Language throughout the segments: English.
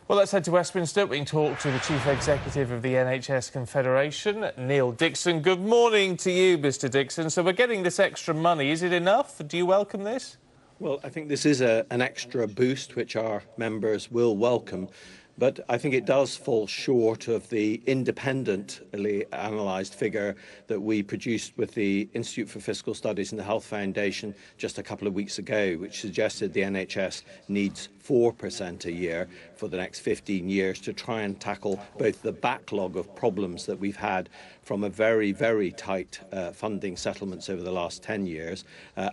Well, let's head to Westminster. We can talk to the Chief Executive of the NHS Confederation, Niall Dickson. Good morning to you, Mr Dickson. So we're getting this extra money. Is it enough? Do you welcome this? Well, I think this is an extra boost which our members will welcome, but I think it does fall short of the independently analysed figure that we produced with the Institute for Fiscal Studies and the Health Foundation just a couple of weeks ago, which suggested the NHS needs 4% a year for the next 15 years to try and tackle both the backlog of problems that we've had from a very, very tight funding settlements over the last 10 years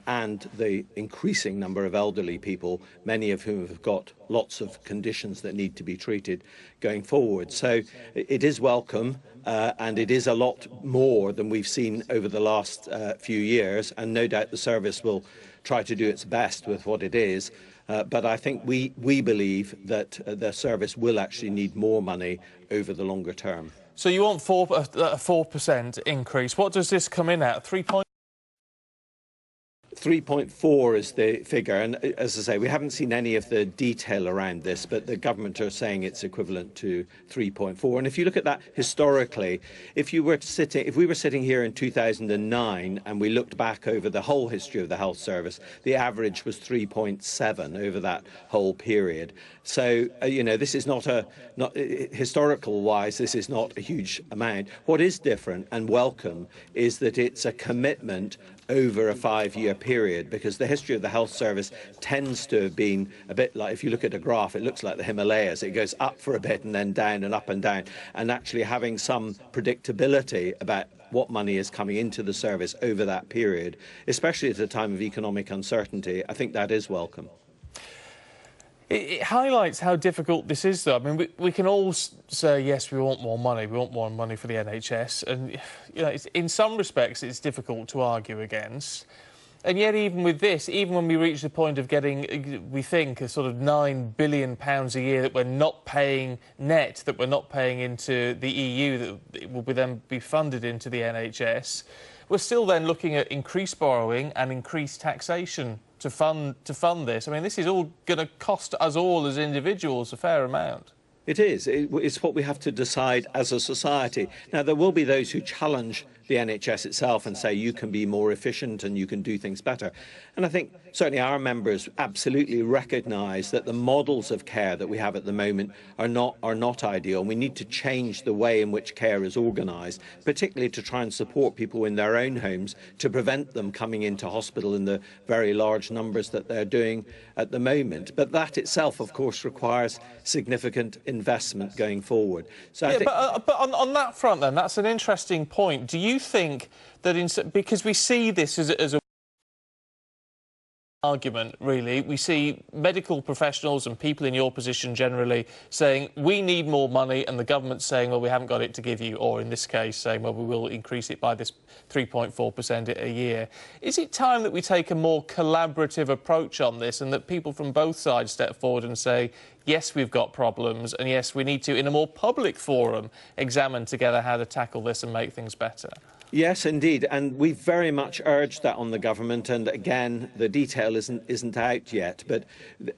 and the increasing number of elderly people, many of whom have got lots of conditions that need to be treated going forward. So it is welcome and it is a lot more than we've seen over the last few years, and no doubt the service will try to do its best with what it is. But I think we believe that the service will actually need more money over the longer term. So you want a 4% increase. What does this come in at? 3.4 is the figure, and as I say, we haven't seen any of the detail around this, but the government are saying it's equivalent to 3.4. And if you look at that historically, if we were sitting here in 2009 and we looked back over the whole history of the health service, the average was 3.7 over that whole period. So you know, this is not historical-wise, this is not a huge amount. What is different and welcome is that it's a commitment over a 5-year period, because the history of the health service tends to have been a bit like, if you look at a graph, it looks like the Himalayas. It goes up for a bit and then down and up and down. And actually having some predictability about what money is coming into the service over that period, especially at a time of economic uncertainty, I think that is welcome. It highlights how difficult this is, though. I mean, we can all say, yes, we want more money for the NHS, and you know, in some respects it's difficult to argue against. And yet, even with this, even when we reach the point of getting, we think, a sort of £9 billion a year that we're not paying net, that we're not paying into the EU, that it will then be funded into the NHS, we're still then looking at increased borrowing and increased taxation to fund this. I mean, this is all going to cost us all as individuals a fair amount. It is. It's what we have to decide as a society. Now, there will be those who challenge the NHS itself and say you can be more efficient and you can do things better. And I think certainly our members absolutely recognise that the models of care that we have at the moment are not ideal. And we need to change the way in which care is organised, particularly to try and support people in their own homes, to prevent them coming into hospital in the very large numbers that they're doing at the moment. But that itself, of course, requires significant investment going forward. So yeah, I think... but on that front, then, that's an interesting point. Do you think that because we see this as a argument, really, we see medical professionals and people in your position generally saying we need more money, and the government saying, well, we haven't got it to give you, or in this case saying, well, we will increase it by this 3.4% a year. Is it time that we take a more collaborative approach on this, and that people from both sides step forward and say, yes, we've got problems, and yes, we need to, in a more public forum, examine together how to tackle this and make things better? Yes, indeed, and we've very much urged that on the government, and again, the detail isn't out yet. But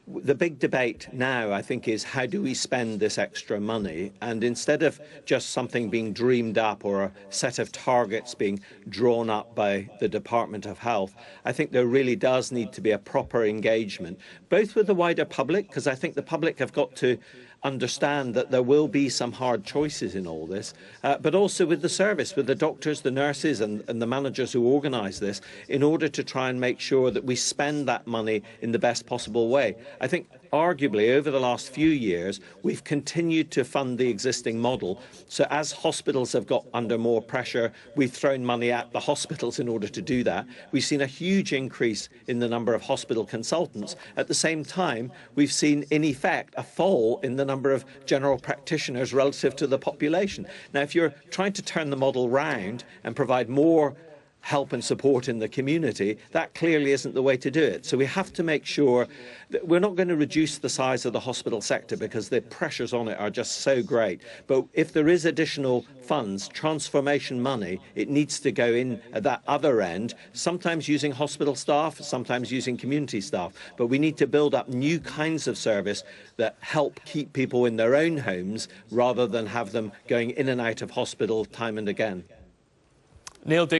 the big debate now, I think, is how do we spend this extra money? And instead of just something being dreamed up or a set of targets being drawn up by the Department of Health, I think there really does need to be a proper engagement, both with the wider public, because I think the public have got to understand that there will be some hard choices in all this, but also with the service, with the doctors, the nurses and the managers who organise this, in order to try and make sure that we spend that money in the best possible way. I think arguably over the last few years we've continued to fund the existing model, so as hospitals have got under more pressure, we've thrown money at the hospitals in order to do that. We've seen a huge increase in the number of hospital consultants. At the same time, we've seen in effect a fall in the number of general practitioners relative to the population. Now, if you're trying to turn the model round and provide more help and support in the community, that clearly isn't the way to do it. So we have to make sure that we're not going to reduce the size of the hospital sector because the pressures on it are just so great. But if there is additional funds, transformation money, it needs to go in at that other end, sometimes using hospital staff, sometimes using community staff. But we need to build up new kinds of service that help keep people in their own homes rather than have them going in and out of hospital time and again. Niall Dickson.